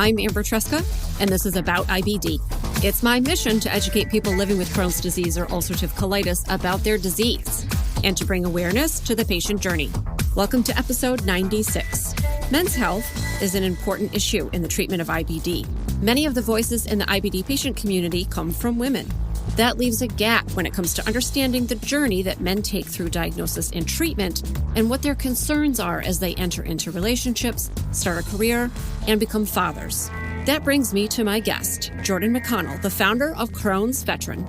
I'm Amber Tresca, and this is About IBD. It's my mission to educate people living with Crohn's disease or ulcerative colitis about their disease and to bring awareness to the patient journey. Welcome to episode 96. Men's health is an important issue in the treatment of IBD. Many of the voices in the IBD patient community come from women. That leaves a gap when it comes to understanding the journey that men take through diagnosis and treatment and what their concerns are as they enter into relationships, start a career, and become fathers. That brings me to my guest, Jordan McConnell, the founder of Crohn's Veteran.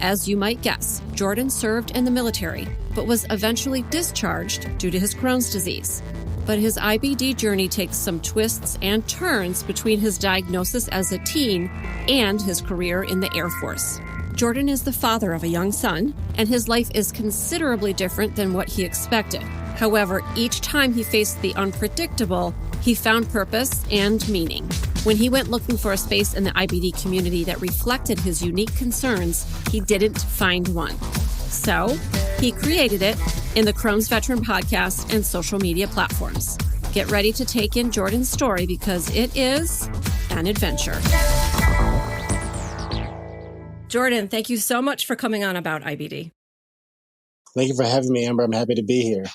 As you might guess, Jordan served in the military, but was eventually discharged due to his Crohn's disease. But his IBD journey takes some twists and turns between his diagnosis as a teen and his career in the Air Force. Jordan is the father of a young son, and his life is considerably different than what he expected. However, each time he faced the unpredictable, he found purpose and meaning. When he went looking for a space in the IBD community that reflected his unique concerns, he didn't find one. So, he created it in the Crohn's Veteran podcast and social media platforms. Get ready to take in Jordan's story because it is an adventure. Jordan, thank you so much for coming on About IBD. Thank you for having me, Amber. I'm happy to be here.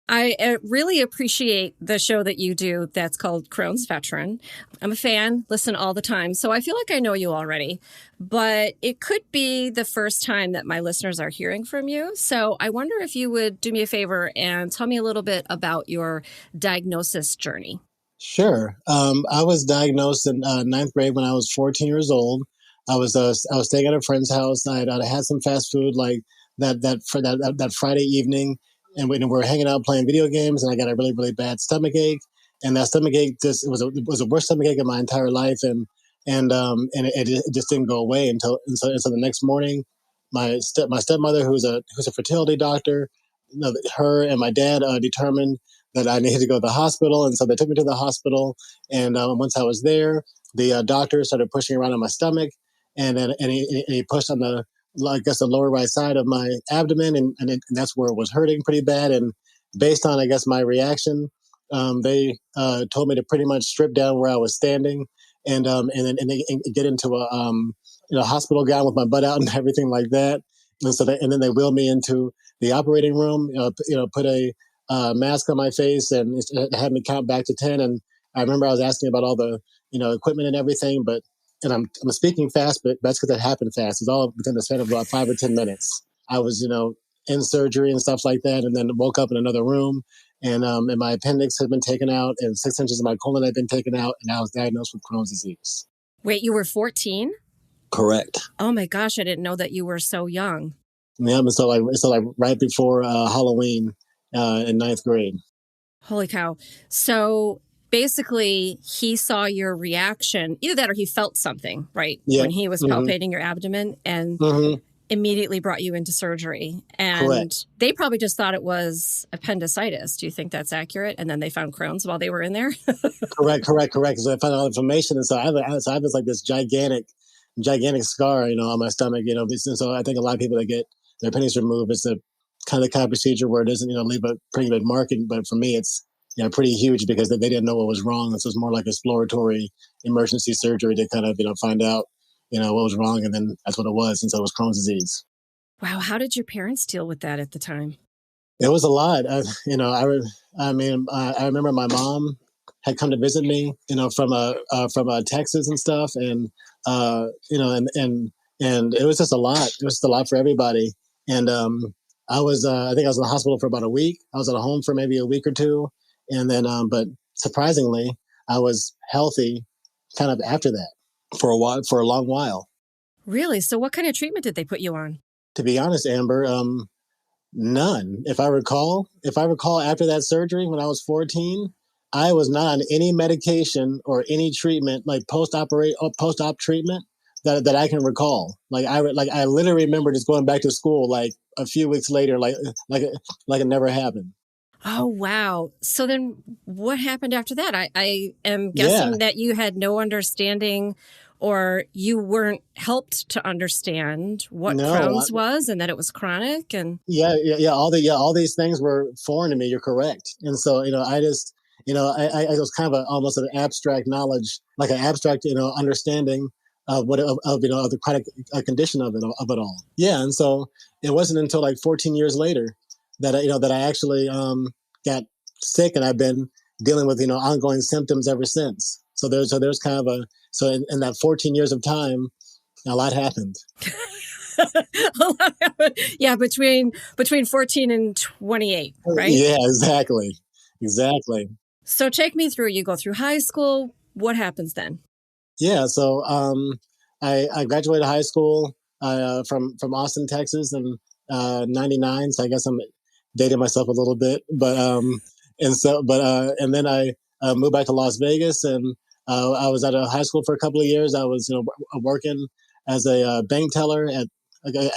I really appreciate the show that you do that's called Crohn's Veteran. I'm a fan, listen all the time, so I feel like I know you already, but it could be the first time that my listeners are hearing from you. So I wonder if you would do me a favor and tell me a little bit about your diagnosis journey. Sure. I was diagnosed in ninth grade when I was 14 years old. I was staying at a friend's house. I had some fast food like that Friday evening, and we were hanging out playing video games. And I got a really, really bad stomach ache, and that stomach ache it was the worst stomach ache of my entire life, and it just didn't go away until the next morning. My stepmother, who's a fertility doctor, her and my dad determined that I needed to go to the hospital, and so they took me to the hospital. And once I was there, the doctor started pushing around on my stomach. And he pushed on the lower right side of my abdomen, and that's where it was hurting pretty bad. And based on, I guess, my reaction, they told me to pretty much strip down where I was standing, and then get into a hospital gown with my butt out and everything like that. And then they wheeled me into the operating room, put a mask on my face, and it had me count back to 10. And I remember I was asking about all the equipment and everything, and I'm speaking fast, but that's because it happened fast. It's all within the span of about 5 or 10 minutes. I was, in surgery and stuff like that, and then woke up in another room, and my appendix had been taken out, and 6 inches of my colon had been taken out, and I was diagnosed with Crohn's disease. Wait, you were 14? Correct. Oh my gosh, I didn't know that you were so young. Yeah, so right before Halloween in ninth grade. Holy cow! So basically, he saw your reaction, either that or he felt something, right? Yeah. When he was palpating your abdomen and immediately brought you into surgery. And Correct. They probably just thought it was appendicitis. Do you think that's accurate? And then they found Crohn's while they were in there? Correct. So I found all inflammation. And so I have this gigantic scar, on my stomach, And so I think a lot of people that get their appendix removed, it's the kind of procedure where it doesn't, leave a pretty big mark. But for me, it's pretty huge because they didn't know what was wrong. And so it's more like exploratory emergency surgery to kind of, find out, what was wrong. And then that's what it was. And so it was Crohn's disease. Wow. How did your parents deal with that at the time? It was a lot. I remember my mom had come to visit me, from Texas and stuff. And, and it was just a lot. It was just a lot for everybody. And I think I was in the hospital for about a week. I was at home for maybe a week or two. And then, but surprisingly, I was healthy kind of after that for a long while. Really? So what kind of treatment did they put you on? To be honest, Amber, none. If I recall after that surgery when I was 14, I was not on any medication or any treatment, like post-op treatment that I can recall. I literally remember just going back to school like a few weeks later, like it never happened. Oh, wow. So then what happened after that? I am guessing that you had no understanding or you weren't helped to understand what Crohn's was and that it was chronic. And yeah. All these things were foreign to me. You're correct. And so, it was kind of almost an abstract knowledge, like an abstract, understanding of of the chronic condition of it all. Yeah, and so it wasn't until like 14 years later that I actually got sick, and I've been dealing with ongoing symptoms ever since. So there's kind of in that 14 years of time, a lot happened. Yeah, between 14 and 28, right? Yeah, exactly. So take me through. You go through high school. What happens then? Yeah, so I graduated high school from Austin, Texas, in '99. So I guess I'm dating myself a little bit, and then I moved back to Las Vegas, and I was at a high school for a couple of years. I was working as a bank teller at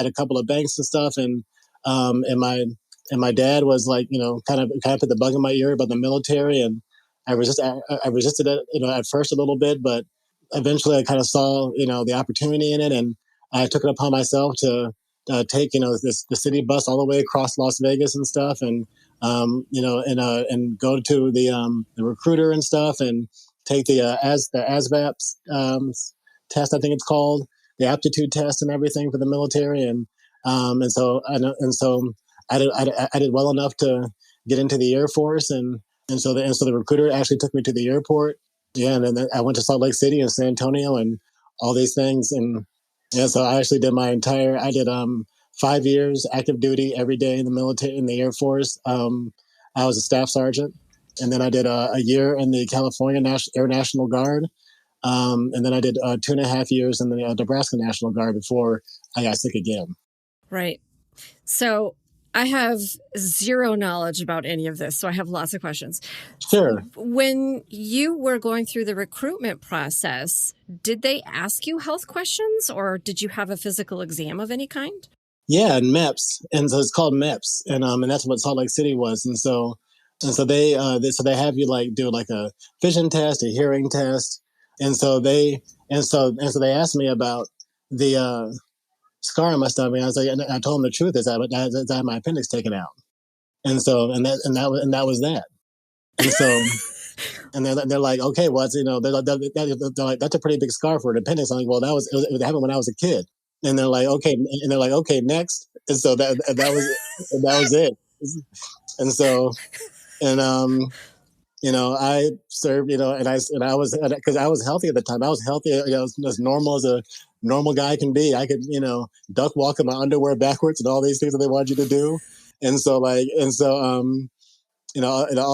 a couple of banks and stuff, and my dad was like kind of put the bug in my ear about the military, and I resisted it at first a little bit, but eventually I kind of saw, the opportunity in it, and I took it upon myself to take, the city bus all the way across Las Vegas and stuff, and and go to the recruiter and stuff, and take the ASVAP test, I think it's called, the aptitude test and everything for the military, and so I did well enough to get into the Air Force, and so the recruiter actually took me to the airport. Yeah, and then I went to Salt Lake City and San Antonio and all these things, and yeah, so I did 5 years active duty every day in the military, in the Air Force. I was a staff sergeant, and then I did a year in the California Air National Guard, and then I did 2.5 years in the Nebraska National Guard before I got sick again. Right. So I have zero knowledge about any of this, so I have lots of questions. Sure. When you were going through the recruitment process, did they ask you health questions, or did you have a physical exam of any kind? Yeah, and MEPS, and so it's called MEPS, and that's what Salt Lake City was, and so they have you like do like a vision test, a hearing test, and so they asked me about the scar on my stomach. And I was like, and I told them the truth is I had my appendix taken out, and that was that. And so and they're like, okay, well, they're like, that's a pretty big scar for an appendix. I'm like, well, it happened when I was a kid. And they're like, okay, next. And so that was it. And so and I served, and I was, because I was healthy at the time. I was healthy, as normal as a normal guy can be. I could, duck walk in my underwear backwards and all these things that they want you to do. And all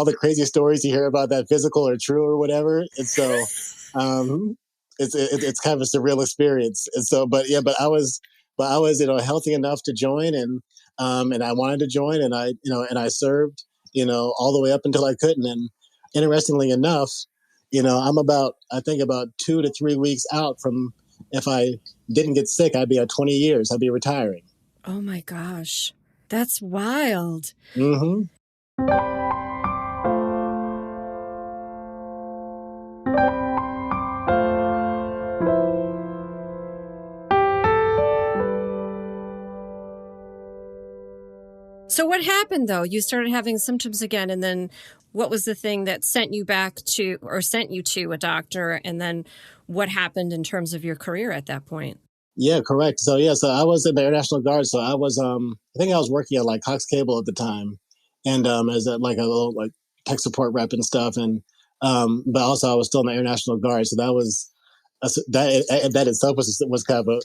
the crazy stories you hear about that physical are true or whatever. And so, um, it's kind of a surreal experience. And so, but I was healthy enough to join, and I wanted to join, and I served, all the way up until I couldn't. And interestingly enough, I think about 2 to 3 weeks out from, if I didn't get sick, I'd be at 20 years. I'd be retiring. Oh my gosh, that's wild. Mm-hmm. So what happened though? You started having symptoms again, and then what was the thing that sent you to a doctor, and then what happened in terms of your career at that point? Yeah, correct. So I was in the Air National Guard. So I was, I think I was working at like Cox Cable at the time, and as like a little like tech support rep and stuff, and but also I was still in the Air National Guard. So that itself was kind of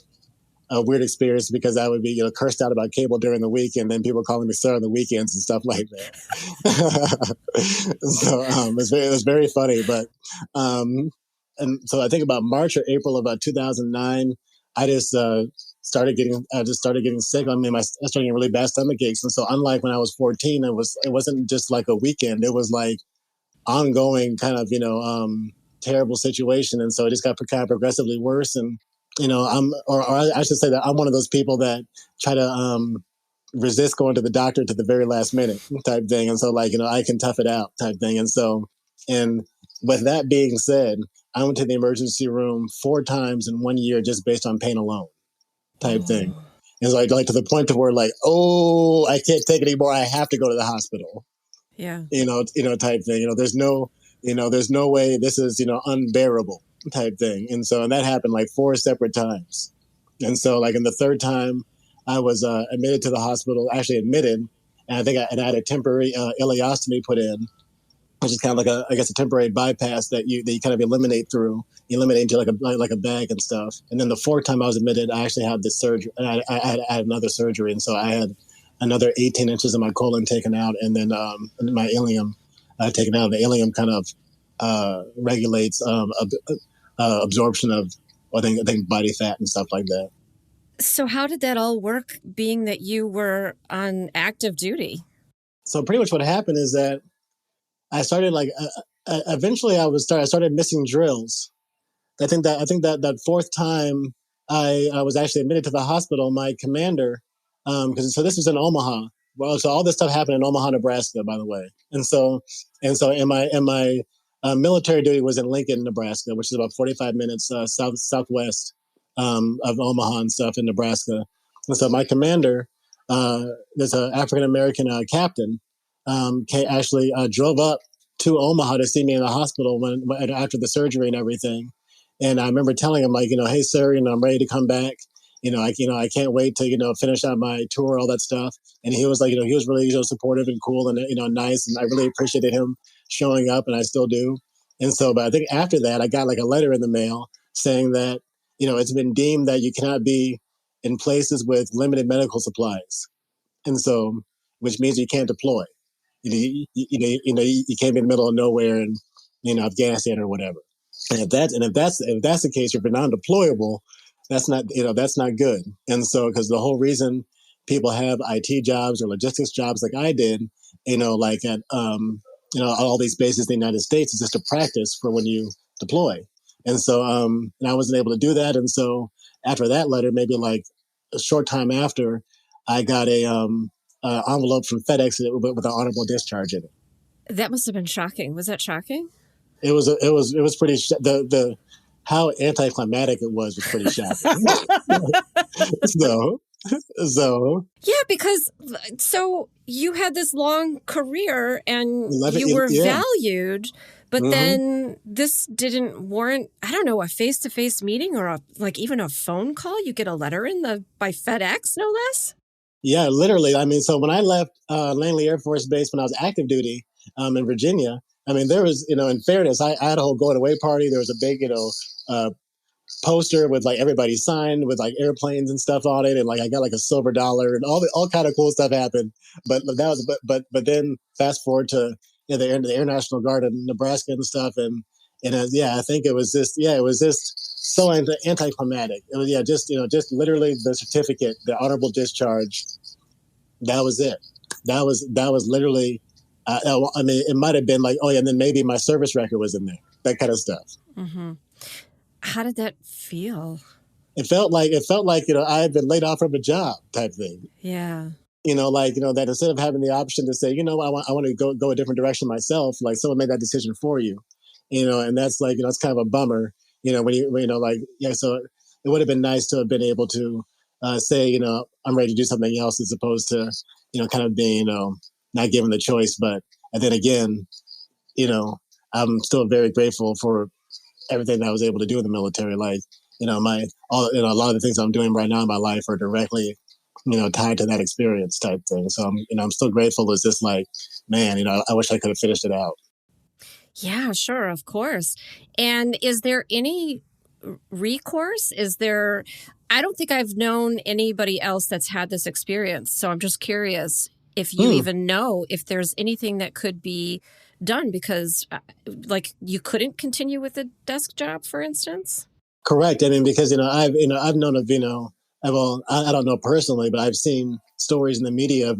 a weird experience, because I would be cursed out about cable during the week, and then people calling me sir on the weekends and stuff like that. So it was very funny, but and so I think about March or April of 2009, I just started getting sick. I mean, I started getting really bad stomach aches, and so unlike when I was 14, it wasn't just like a weekend. It was like ongoing kind of terrible situation, and so it just got kind of progressively worse. And or I should say that I'm one of those people that try to resist going to the doctor to the very last minute type thing, and so like I can tough it out type thing. And with that being said, I went to the emergency room 4 times in 1 year just based on pain alone type thing. Oh, It's like to the point to where like, oh, I can't take it anymore. I have to go to the hospital. yeah. Type thing. There's no There's no way this is, unbearable type thing. And that happened like four separate times. And so like in the third time I was admitted to the hospital, actually admitted, and I had a temporary ileostomy put in, which is kind of like I guess a temporary bypass that you kind of eliminate into like a bag and stuff. And then the fourth time I was admitted, I actually had this surgery. I had another surgery, and so I had another 18 inches of my colon taken out, and then my ileum taken out. The ileum kind of regulates absorption of I think body fat and stuff like that. So how did that all work, being that you were on active duty? So pretty much what happened is that I started like eventually I started missing drills. I think that fourth time I was actually admitted to the hospital, my commander, because so this was in Omaha. Well, so all this stuff happened in Omaha, Nebraska, by the way. And my military duty was in Lincoln, Nebraska, which is about 45 minutes southwest of Omaha and stuff in Nebraska. And so my commander, there's an African American captain, actually drove up to Omaha to see me in the hospital when after the surgery and everything. And I remember telling him, like, hey, sir, I'm ready to come back. I can't wait to, finish out my tour, all that stuff. And he was like, he was really, supportive and cool and, nice. And I really appreciated him showing up, and I still do. And so, but I think after that, I got like a letter in the mail saying that, it's been deemed that you cannot be in places with limited medical supplies. And so, which means you can't deploy. You can't be in the middle of nowhere in, Afghanistan or whatever. And if that's the case, if you're non-deployable, that's not good. And so because the whole reason people have IT jobs or logistics jobs like I did, like at all these bases in the United States, is just a practice for when you deploy. And so and I wasn't able to do that. And so after that letter, maybe like a short time after, I got a envelope from FedEx with an honorable discharge in it. That must have been shocking. Was that shocking? It was pretty the how anticlimactic it was pretty shocking. so so Yeah, because so you had this long career and 11, you were yeah. valued, but Mm-hmm. then this didn't warrant, I don't know, a face-to-face meeting or even a phone call. You get a letter by FedEx, no less. Yeah, literally. I mean, so when I left Langley Air Force Base when I was active duty in Virginia, I mean, there was, in fairness, I had a whole going away party. There was a big, poster with like everybody signed with like airplanes and stuff on it, and like I got like a silver dollar and all kind of cool stuff happened. But then fast forward to the Air National Guard in Nebraska and stuff, and yeah, I think it was just so anticlimactic. It was just literally the certificate, the honorable discharge. That was it. That was literally. I mean, it might have been like, oh yeah, and then maybe my service record was in there, that kind of stuff. Mm-hmm. How did that feel? It felt like I had been laid off from a job type thing. Yeah. That instead of having the option to say, I want to go a different direction myself, like someone made that decision for you, and that's like, it's kind of a bummer, yeah. So it would have been nice to have been able to say, I'm ready to do something else, as opposed to, kind of being, not given the choice. But and then again, you know, I'm still very grateful for everything that I was able to do in the military. Like, a lot of the things I'm doing right now in my life are directly, tied to that experience type thing. So I'm still grateful. It's just like, man, I wish I could have finished it out. Yeah, sure, of course. And is there any recourse? I don't think I've known anybody else that's had this experience. So I'm just curious if you even know if there's anything that could be done, because like you couldn't continue with a desk job, for instance. Correct. I mean, because I've known of well, I don't know personally, but I've seen stories in the media of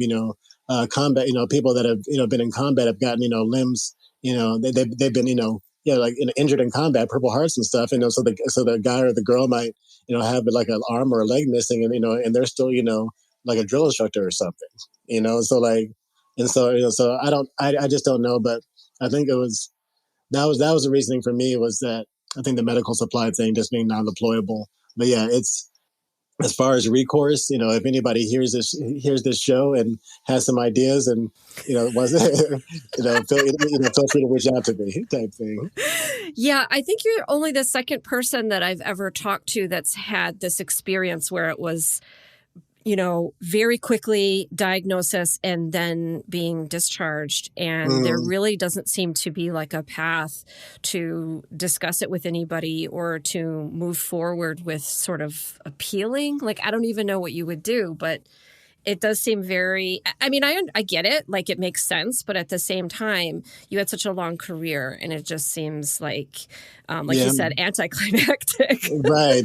combat, people that have been in combat have gotten limbs, they've been like injured in combat, Purple Hearts and stuff, so the guy or the girl might have like an arm or a leg missing, and they're still like a drill instructor or something, so like, and so so I just don't know, but I think that was the reasoning for me, was that I think the medical supply thing, just being non-deployable. But yeah, as far as recourse, if anybody hears this show and has some ideas and was feel free to reach out to me type thing. Yeah, I think you're only the second person that I've ever talked to that's had this experience where it was, very quickly diagnosis and then being discharged. And there Mm, really doesn't seem to be like a path to discuss it with anybody or to move forward with sort of appealing. Like, I don't even know what you would do, but it does seem very, I mean, I get it. Like, it makes sense. But at the same time, you had such a long career and it just seems like you yeah, said, anticlimactic. right.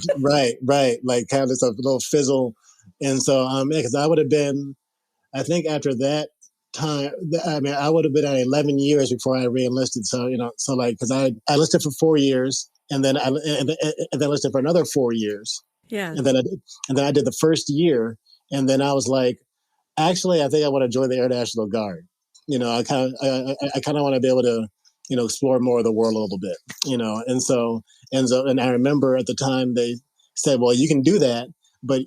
Like kind of just a little fizzle, and so because I would have been, I think after that time, I mean, I would have been at 11 years before I re-enlisted. So so like because I enlisted for 4 years, and then and then enlisted for another 4 years, Yeah. and then I did the first year, and then I was like, actually, I think I want to join the Air National Guard. I kind of want to be able to, explore more of the world a little bit, and I remember at the time they said, well, you can do that, but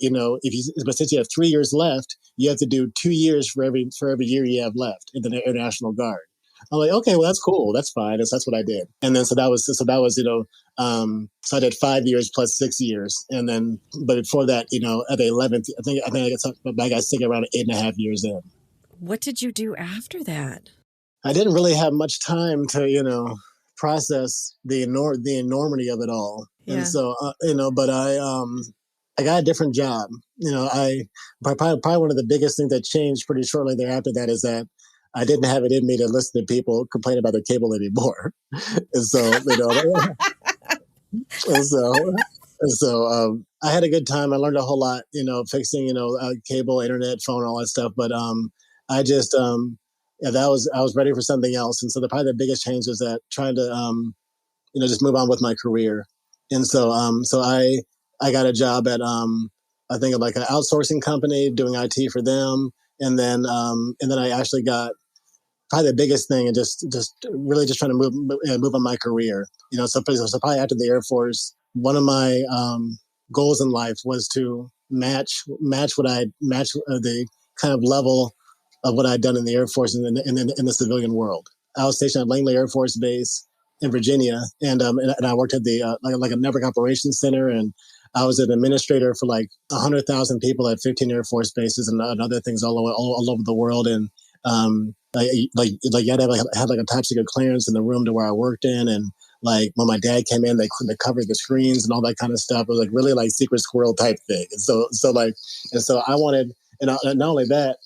but since you have 3 years left, you have to do 2 years for every year you have left in the Air National Guard. I'm like, okay, well, that's cool, that's fine. That's what I did, and then so I did 5 years plus 6 years, and then but before that, at the 11th, I got sick around 8.5 years in. What did you do after that? I didn't really have much time to process the enormity of it all, and Yeah. so but I got a different job. Probably one of the biggest things that changed pretty shortly thereafter that is that I didn't have it in me to listen to people complain about their cable anymore. And so, and so, I had a good time. I learned a whole lot, fixing, cable, internet, phone, all that stuff. But I just, yeah, I was ready for something else. And so probably the biggest change was that trying to, just move on with my career. And so I got a job at, I think like an outsourcing company doing IT for them. And then I actually got probably the biggest thing and just really just trying to move on my career. So probably after the Air Force, one of my goals in life was to match the kind of level of what I'd done in the Air Force and in the civilian world. I was stationed at Langley Air Force Base in Virginia, and I worked at the like a network operations center, and I was an administrator for like 100,000 people at 15 Air Force bases and other things all over the world, and you had to have like a top secret clearance in the room to where I worked in, and like when my dad came in, they covered the screens and all that kind of stuff. It was like really like secret squirrel type thing. And so I wanted, and not only that,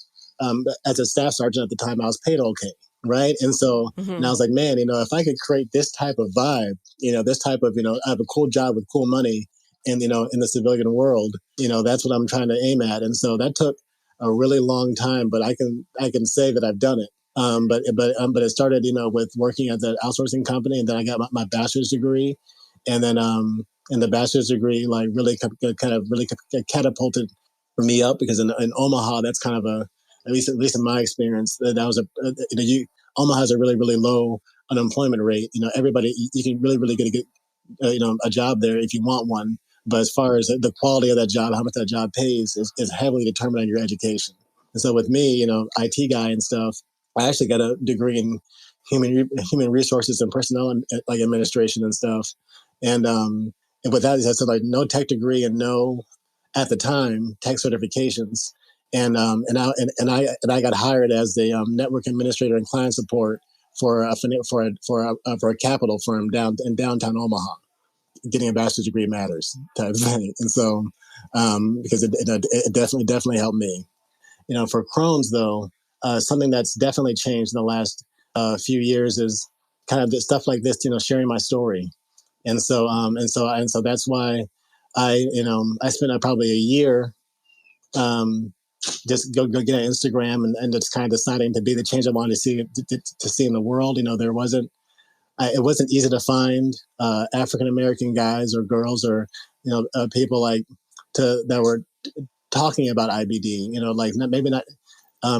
as a staff sergeant at the time, I was paid okay, right? And I Hmm. was like, man, if I could create this type of vibe, this type of, I have a cool job with cool money, and in the civilian world, that's what I'm trying to aim at. And so that took a really long time, but I can say that I've done it. But it started, with working at the outsourcing company, and then I got my bachelor's degree, and the bachelor's degree like really kind of really catapulted me up because in Omaha, that's kind of at least in my experience, that was Omaha has a really low unemployment rate. Everybody you can really get a job there if you want one. But as far as the quality of that job, how much that job pays is heavily determined on your education. And so with me, IT guy and stuff, I actually got a degree in human resources and personnel and like administration and stuff. And with that, I said like no tech degree and no at the time tech certifications. And I got hired as the network administrator and client support for a capital firm down in downtown Omaha. Getting a bachelor's degree matters type thing, and so because it definitely helped me. For Crohn's though, something that's definitely changed in the last few years is kind of this stuff like this. Sharing my story, and so that's why I spent probably a year um, just go get on Instagram and just kind of deciding to be the change I wanted to see in the world. It wasn't easy to find African American guys or girls or people like that were talking about IBD. Like maybe not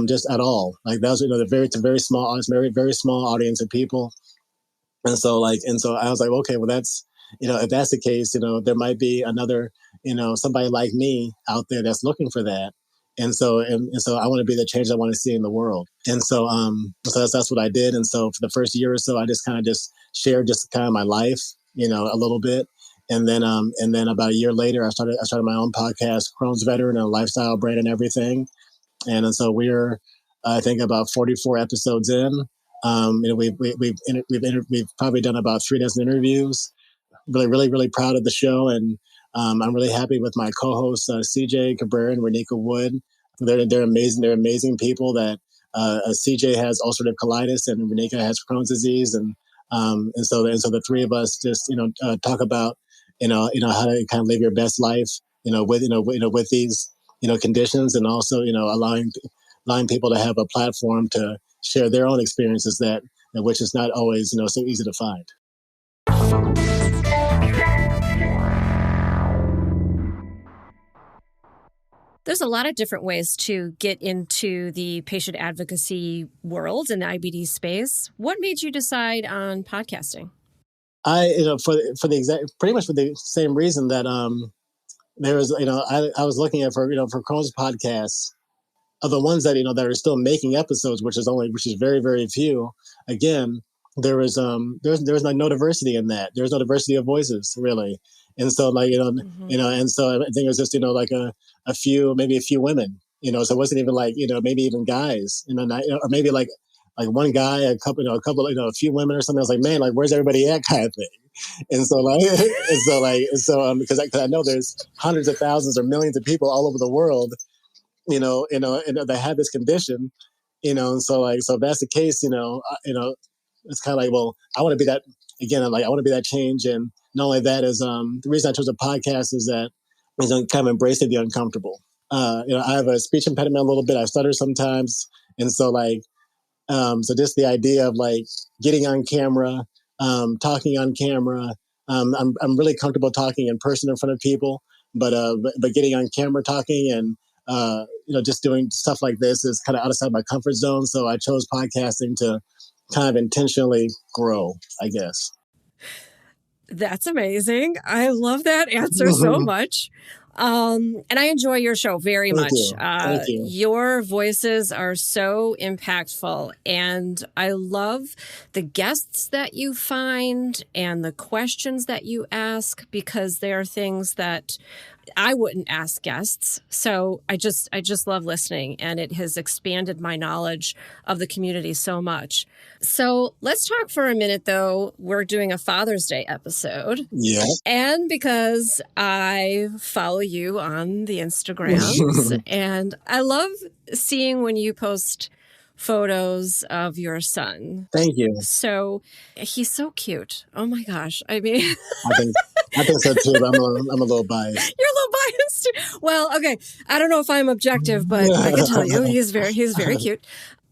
just at all. Like that was it's a very small audience, very small audience of people. And so I was like, okay, well if that's the case, there might be another, somebody like me out there that's looking for that. And so I want to be the change I want to see in the world. And so that's what I did. And so for the first year or so, I just kind of just shared just kind of my life, a little bit. And then about a year later, I started my own podcast, Crohn's Veteran, and a lifestyle brand and everything. And so we're, I think, about 44 episodes in. We've probably done about 3 dozen interviews. Really, really, really proud of the show, and I'm really happy with my co-hosts, CJ Cabrera and Renika Wood. They're amazing. They're amazing people. That CJ has ulcerative colitis and Renika has Crohn's disease, and so the three of us just talk about how to kind of live your best life with these conditions, and also allowing people to have a platform to share their own experiences, that which is not always so easy to find. There's a lot of different ways to get into the patient advocacy world in the IBD space. What made you decide on podcasting? For the exact, pretty much for the same reason that there was, I was looking at for Crohn's podcasts, of the ones that that are still making episodes, which is very, very few. Again, there's like no diversity in that. There's no diversity of voices, really. And so and so I think it was just like a few, maybe a few women, so it wasn't even like maybe even guys, or maybe like one guy, a couple, a few women or something. I was like, man, like, where's everybody at, kind of thing. And so because I know there's hundreds of thousands or millions of people all over the world, that have this condition, and so if that's the case, it's kind of like, well, I want to be that again. I want to be that change, and not only that is the reason I chose a podcast is that kind of embracing the uncomfortable. I have a speech impediment a little bit. I stutter sometimes, and so just the idea of like getting on camera, talking on camera. I'm really comfortable talking in person in front of people, but getting on camera talking and just doing stuff like this is kind of outside my comfort zone. So I chose podcasting to kind of intentionally grow, I guess. That's amazing. I love that answer so much. And I enjoy your show very much. Thank you. Your voices are so impactful, and I love the guests that you find and the questions that you ask, because they are things that I wouldn't ask guests. So I just love listening, and it has expanded my knowledge of the community so much. So let's talk for a minute, though. We're doing a Father's Day episode. Yeah. And because I follow you on the Instagrams, and I love seeing when you post photos of your son. Thank you. So he's so cute. Oh my gosh. I mean, I think so too, but I'm a little biased. You're a little biased. Well, okay. I don't know if I'm objective, but I can tell you he's very cute.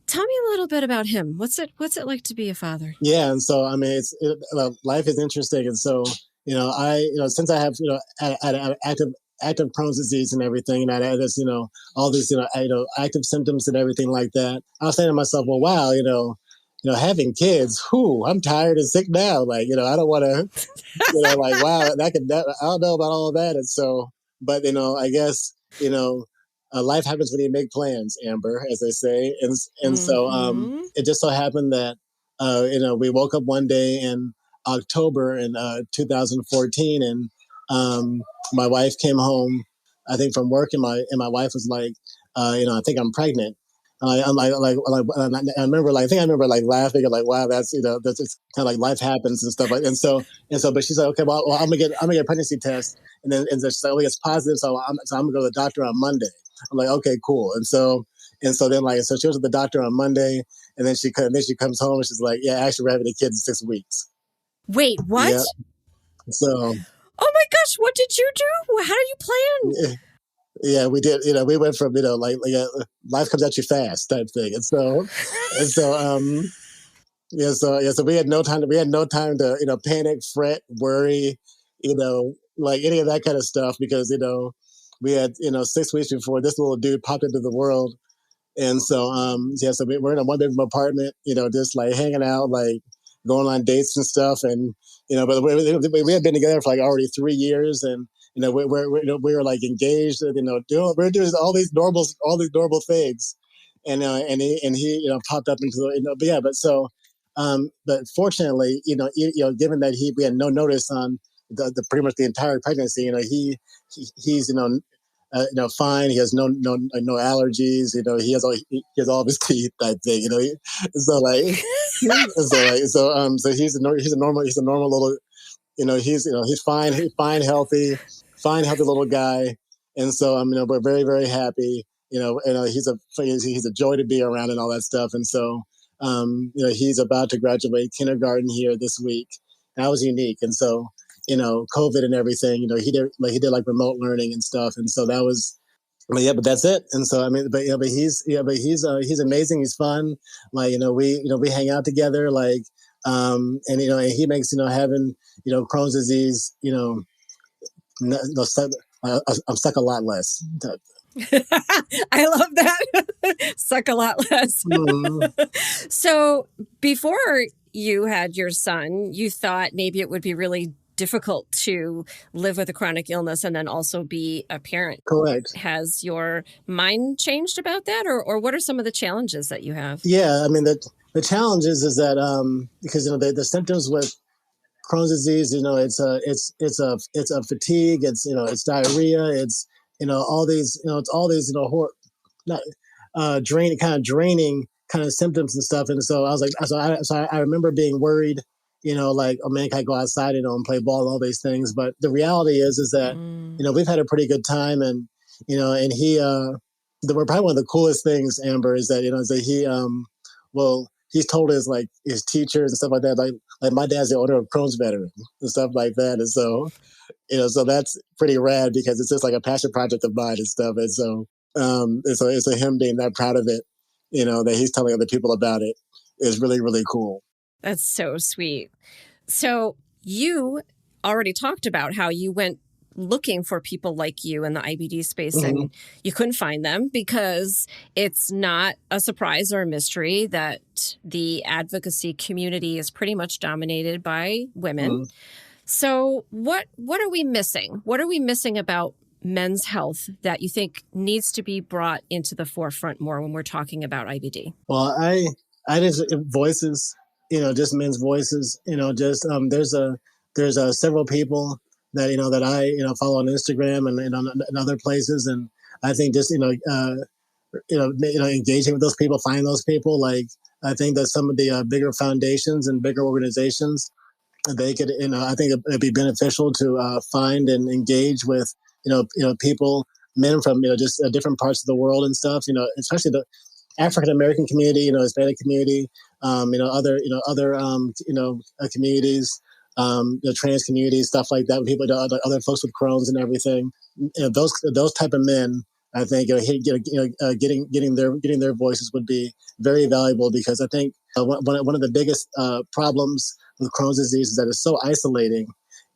Tell me a little bit about him. What's it like to be a father? Yeah, and so I mean, life is interesting, and so since I have active Crohn's disease and everything, and I had this all these active symptoms and everything like that, I was saying to myself, well, wow, having kids, I'm tired and sick now. Like I don't want to, like wow, I don't know about all of that, and so, but I guess life happens when you make plans, Amber, as they say. And so it just so happened that, we woke up one day in October in 2014, and my wife came home, I think, from work, and my wife was like, I think I'm pregnant. I'm like, I remember laughing and like, wow, that's it's kind of like life happens and stuff like, and so, but she's like, okay, well, I'm gonna get a pregnancy test, and then she's like, oh, it's positive, so I'm gonna go to the doctor on Monday. I'm like, okay, cool, and so then so she was at the doctor on Monday, and then she comes home and she's like, yeah, actually we're having a kid in 6 weeks. Wait, what? Yeah. So. Oh my gosh, what did you do? How do you plan? Yeah, we did. We went from life comes at you fast type thing, and so we had no time to panic, fret, worry, like any of that kind of stuff, because we had 6 weeks before this little dude popped into the world, and so so we're in a one bedroom apartment, just like hanging out, like going on dates and stuff. And, but we had been together for like already 3 years. And, we were like engaged, we're doing all these normal things. And he, popped up into but yeah, but fortunately, given that we had no notice on the pretty much the entire pregnancy, he's, fine. He has no allergies. He has all of his teeth type thing. So like, so he's a normal little, he's fine. He's fine, healthy little guy. And so, we're very, very happy. He's a joy to be around and all that stuff. And so, he's about to graduate kindergarten here this week. That was unique. And so, COVID and everything, he did like remote learning and stuff. And so that was, but yeah, but that's it. And so he's amazing. He's fun. Like we hang out together. Like and and he makes having Crohn's disease I'm stuck a lot less. I love that. Suck a lot less. So before you had your son, you thought maybe it would be really difficult to live with a chronic illness and then also be a parent. Correct. Has your mind changed about that, or what are some of the challenges that you have? Yeah, I mean the challenge is that because the symptoms with Crohn's disease, it's a fatigue, it's diarrhea, it's all these it's all these not draining kind of symptoms and stuff. And so I was like, I remember being worried, like, oh man, can I go outside, and play ball and all these things? But the reality is that, we've had a pretty good time. And, and probably one of the coolest things, Amber, is that, is that he's told his teachers and stuff like that, like my dad's the owner of Crohn's veteran and stuff like that. And so, so that's pretty rad because it's just like a passion project of mine and stuff. And so, it's him being that proud of it, that he's telling other people about it is really, really cool. That's so sweet. So you already talked about how you went looking for people like you in the IBD space, and you couldn't find them because it's not a surprise or a mystery that the advocacy community is pretty much dominated by women. So what are we missing? What are we missing about men's health that you think needs to be brought into the forefront more when we're talking about IBD? Well, I just voices, just men's voices, there's several people that, that I, follow on Instagram and other places. And I think just, engaging with those people, finding those people, like, I think that some of the bigger foundations and bigger organizations, they could, I think it'd be beneficial to find and engage with, people, men from, just different parts of the world and stuff, especially the African American community, Hispanic community, other communities, trans communities, stuff like that. People, other folks with Crohn's and everything. Those type of men, I think, getting their voices would be very valuable, because I think one of the biggest problems with Crohn's disease is that it's so isolating,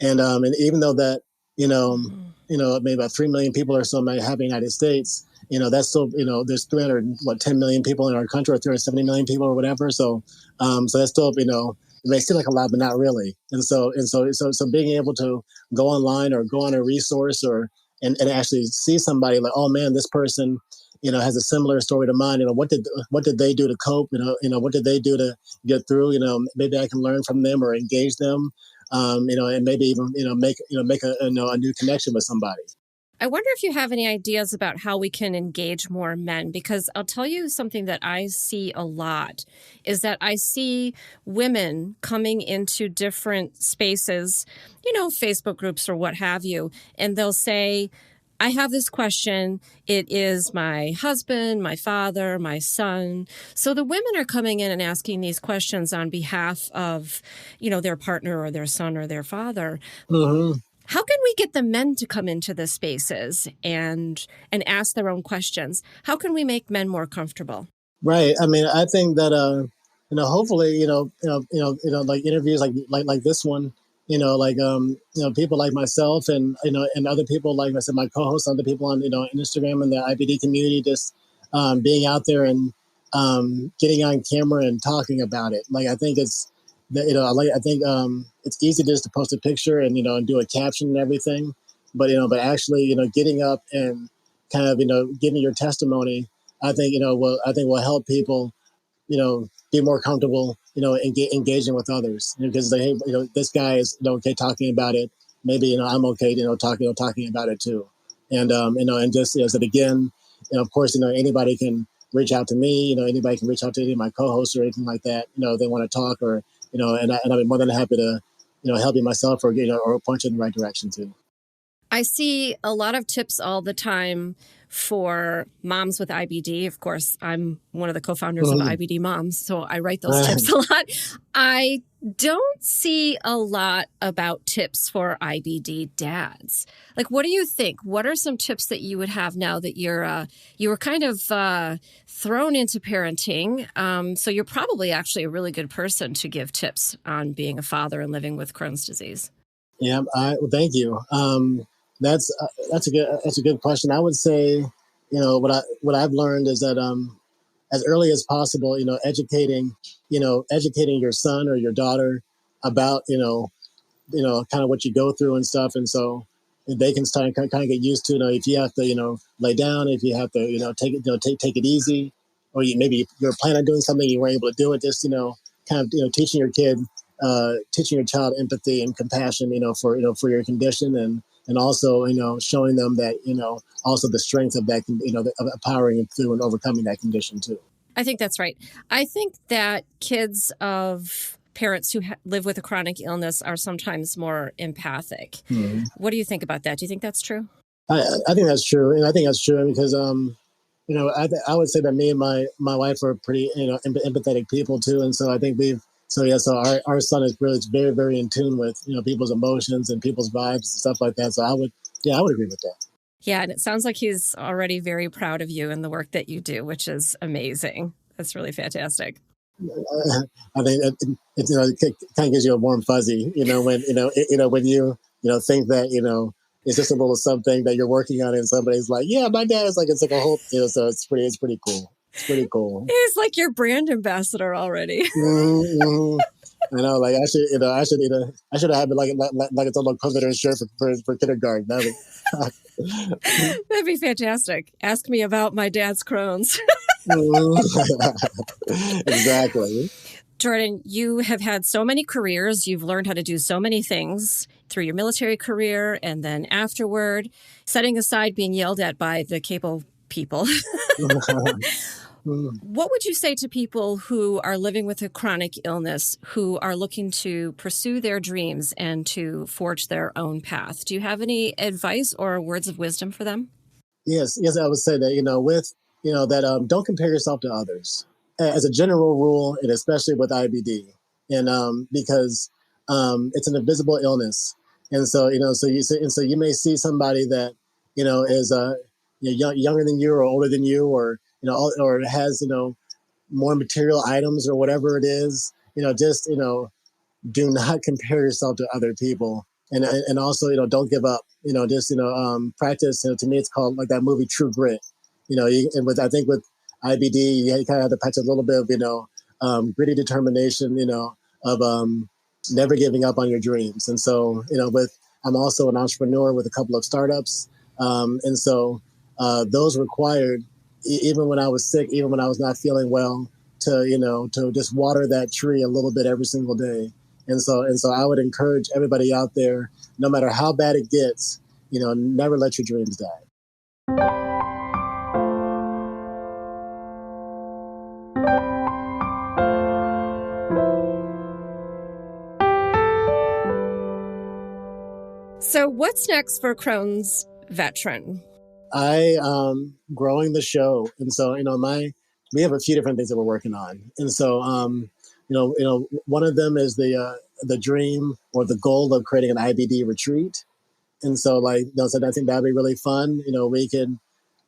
and even though that maybe about 3 million people or so might have in the United States, that's still, there's 10 million people in our country, or 370 million people or whatever. So that's still, it may seem like a lot, but not really. And so being able to go online or go on a resource and actually see somebody like, oh man, this person, has a similar story to mine. What did they do to cope? What did they do to get through? Maybe I can learn from them or engage them. And maybe even, make a new connection with somebody. I wonder if you have any ideas about how we can engage more men, because I'll tell you something that I see a lot is that I see women coming into different spaces, Facebook groups or what have you, and they'll say, I have this question. It is my husband, my father, my son. So the women are coming in and asking these questions on behalf of, their partner or their son or their father. How can we get the men to come into the spaces and ask their own questions? How can we make men more comfortable? Right. I mean, I think that hopefully, like interviews like this one, people like myself and and other people, like I said, my co-hosts, other people on Instagram and the IBD community, just being out there and getting on camera and talking about it. Like, I think it's I think it's easy just to post a picture and and do a caption and everything, but actually getting up and kind of giving your testimony, I think will help people be more comfortable, engaging with others, because they, this guy is okay talking about it. Maybe I'm okay, talking about it too, and just so that again, of course, anybody can reach out to me. Anybody can reach out to any of my co-hosts or anything like that. They want to talk or and I'd be more than happy to help you myself or or point you in the right direction too. I see a lot of tips all the time for moms with IBD. Of course, I'm one of the co-founders of IBD Moms, so I write those tips a lot. I don't see a lot about tips for IBD dads. Like, what do you think? What are some tips that you would have now that you were kind of thrown into parenting? So you're probably actually a really good person to give tips on being a father and living with Crohn's disease. Yeah, well, thank you. That's a good question. I would say, what I've learned is that as early as possible, educating your son or your daughter about kind of what you go through and stuff, and so they can start kind of get used to if you have to lay down, if you have to take it take it easy, or maybe you're planning on doing something you weren't able to do it, just kind of teaching your kid. Teaching your child empathy and compassion, for your condition, and also, showing them that, also the strength of that, of powering through and overcoming that condition too. I think that's right. I think that kids of parents who live with a chronic illness are sometimes more empathic. Mm-hmm. What do you think about that? Do you think that's true? I think that's true, and I think that's true because I would say that me and my wife are pretty empathetic people too, and so I think so our son is really very, very in tune with people's emotions and people's vibes and stuff like that. So I would agree with that. Yeah, and it sounds like he's already very proud of you and the work that you do, which is amazing. That's really fantastic. I think it kind of gives you a warm fuzzy, when when you think that it's just a little something that you're working on, and somebody's like, "Yeah, my dad is like," it's like a whole, so it's pretty cool. It's pretty cool. He's like your brand ambassador already. Mm-hmm. I know, like I should have had like it's a little coveted shirt for kindergarten. That'd be fantastic. Ask me about my dad's Crohn's. Exactly. Jordan, you have had so many careers. You've learned how to do so many things through your military career and then afterward, setting aside being yelled at by the cable people. What would you say to people who are living with a chronic illness, who are looking to pursue their dreams and to forge their own path? Do you have any advice or words of wisdom for them? Yes, I would say that, don't compare yourself to others as a general rule, and especially with IBD, and because it's an invisible illness, and so you may see somebody that is younger than you or older than you, or or has more material items or whatever it is. Just do not compare yourself to other people, and also don't give up. Just practice. To me, it's called like that movie True Grit. And I think with IBD, you kind of have to practice a little bit of gritty determination. Of never giving up on your dreams. And so I'm also an entrepreneur with a couple of startups, and so those required even when I was sick, even when I was not feeling well, to just water that tree a little bit every single day. And so I would encourage everybody out there, no matter how bad it gets, never let your dreams die. So what's next for Crohn's Veteran? I growing the show, and so we have a few different things that we're working on, and so one of them is the dream or the goal of creating an IBD retreat, and so so I think that'd be really fun. We can,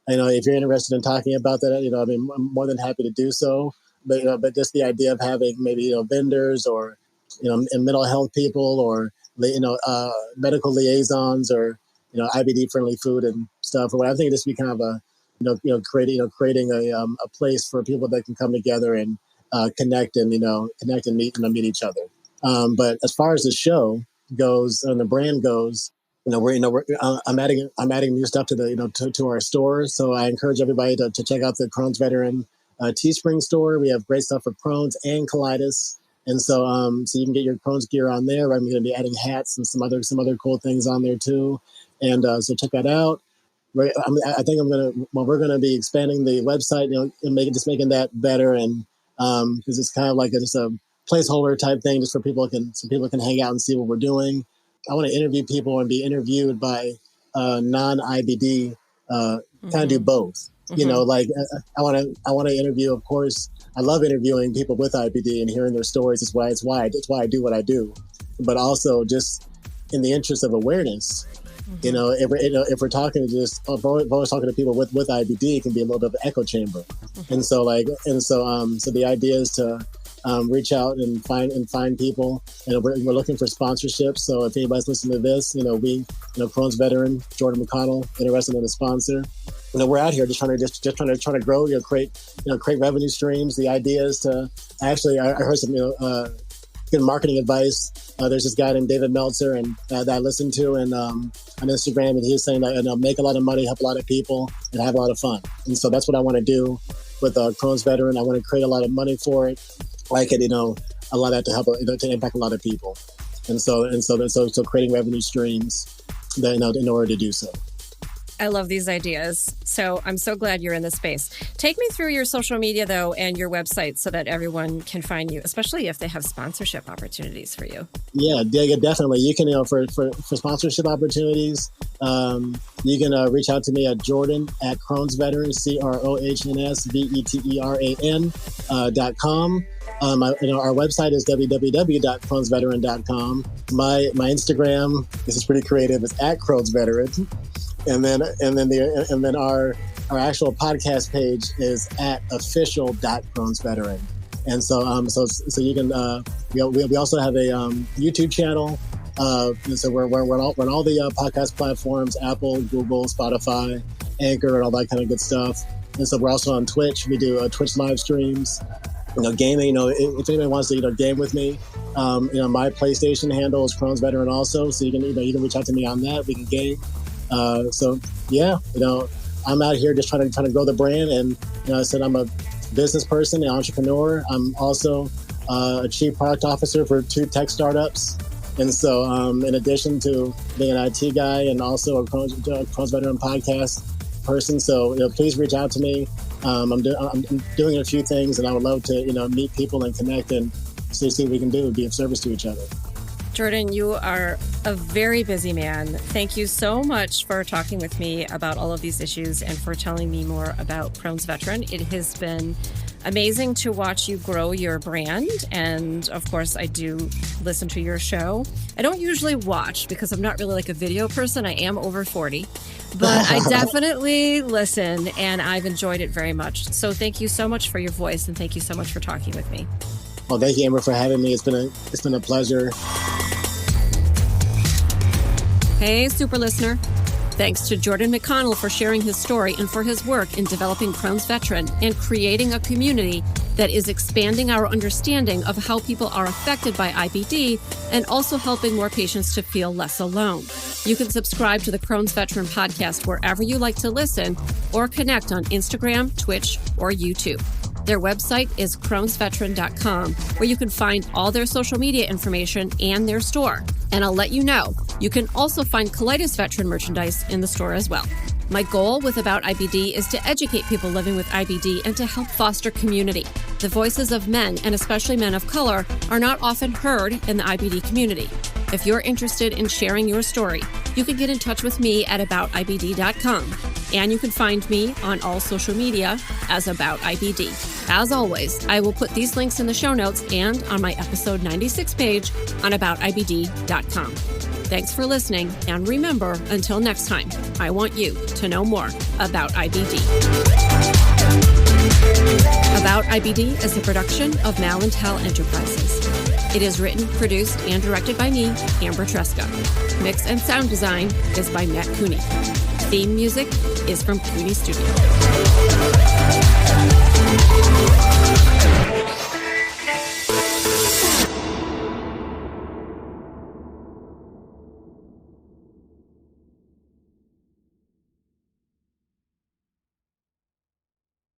if you're interested in talking about that, I'm more than happy to do so. But just the idea of having maybe vendors or and mental health people or medical liaisons or IBD friendly food and stuff. Or I think this would be kind of a creating a place for people that can come together and connect and meet each other. But as far as the show goes and the brand goes, I'm adding new stuff to to our store. So I encourage everybody to check out the Crohn's Veteran Teespring store. We have great stuff for Crohn's and colitis. And so you can get your Crohn's gear on there. I'm going to be adding hats and some other cool things on there too. And so check that out. I think we're going to be expanding the website, and making that better. And because it's kind of like just a placeholder type thing, just so people can hang out and see what we're doing. I want to interview people and be interviewed by non-IBD, kind of do both. Mm-hmm. I want to interview, of course. I love interviewing people with IBD and hearing their stories. It's why I do what I do. But also just in the interest of awareness, if we're talking to if we're always talking to people with IBD, it can be a little bit of an echo chamber. Mm-hmm. So the idea is to reach out and find people, and we're looking for sponsorships. So if anybody's listening to this, Crohn's veteran Jordan McConnell interested in a sponsor. We're out here just trying to grow, create revenue streams. The idea is to I heard some good marketing advice. There's this guy named David Meltzer, and that I listened to, and on Instagram, and he was saying that make a lot of money, help a lot of people, and have a lot of fun. And so that's what I want to do with Crohn's veteran. I want to create a lot of money for it. Like it, allow that to help, to impact a lot of people, and so creating revenue streams that in order to do so. I love these ideas. So I'm so glad you're in this space. Take me through your social media, though, and your website so that everyone can find you, especially if they have sponsorship opportunities for you. Yeah, definitely. You can, for sponsorship opportunities, you can reach out to me at Jordan at Crohn's Veteran, CROHNSVETERAN.com. Our website is www.crohnsveteran.com. My Instagram, this is pretty creative, is at Crohn's Veteran. And then our actual podcast page is at official.crohnsveteran. And so you can we also have a YouTube channel. And so we're on all the podcast platforms: Apple, Google, Spotify, Anchor, and all that kind of good stuff. And so we're also on Twitch. We do Twitch live streams. Gaming. If anybody wants to game with me, my PlayStation handle is Crohn's Veteran also. So you can reach out to me on that. We can game. I'm out here just trying to grow the brand, and I said I'm a business person, an entrepreneur. I'm also a chief product officer for 2 tech startups, and so in addition to being an IT guy and also a Crohn's Veteran podcast person, so please reach out to me. I'm doing a few things, and I would love to meet people and connect and see what we can do, be of service to each other. Jordan, you are a very busy man. Thank you so much for talking with me about all of these issues and for telling me more about Crohn's Veteran. It has been amazing to watch you grow your brand. And of course, I do listen to your show. I don't usually watch because I'm not really like a video person. I am over 40, but I definitely listen, and I've enjoyed it very much. So thank you so much for your voice, and thank you so much for talking with me. Well, thank you, Amber, for having me. It's been a pleasure. Hey, super listener. Thanks to Jordan McConnell for sharing his story and for his work in developing Crohn's Veteran and creating a community that is expanding our understanding of how people are affected by IBD and also helping more patients to feel less alone. You can subscribe to the Crohn's Veteran podcast wherever you like to listen, or connect on Instagram, Twitch, or YouTube. Their website is crohnsveteran.com, where you can find all their social media information and their store. And I'll let you know, you can also find colitis veteran merchandise in the store as well. My goal with About IBD is to educate people living with IBD and to help foster community. The voices of men, and especially men of color, are not often heard in the IBD community. If you're interested in sharing your story, you can get in touch with me at aboutibd.com. And you can find me on all social media as About IBD. As always, I will put these links in the show notes and on my episode 96 page on aboutibd.com. Thanks for listening, and remember, until next time, I want you to know more about IBD. About IBD is a production of Malintel Enterprises. It is written, produced, and directed by me, Amber Tresca. Mix and sound design is by Matt Cooney. Theme music is from Cooney Studio.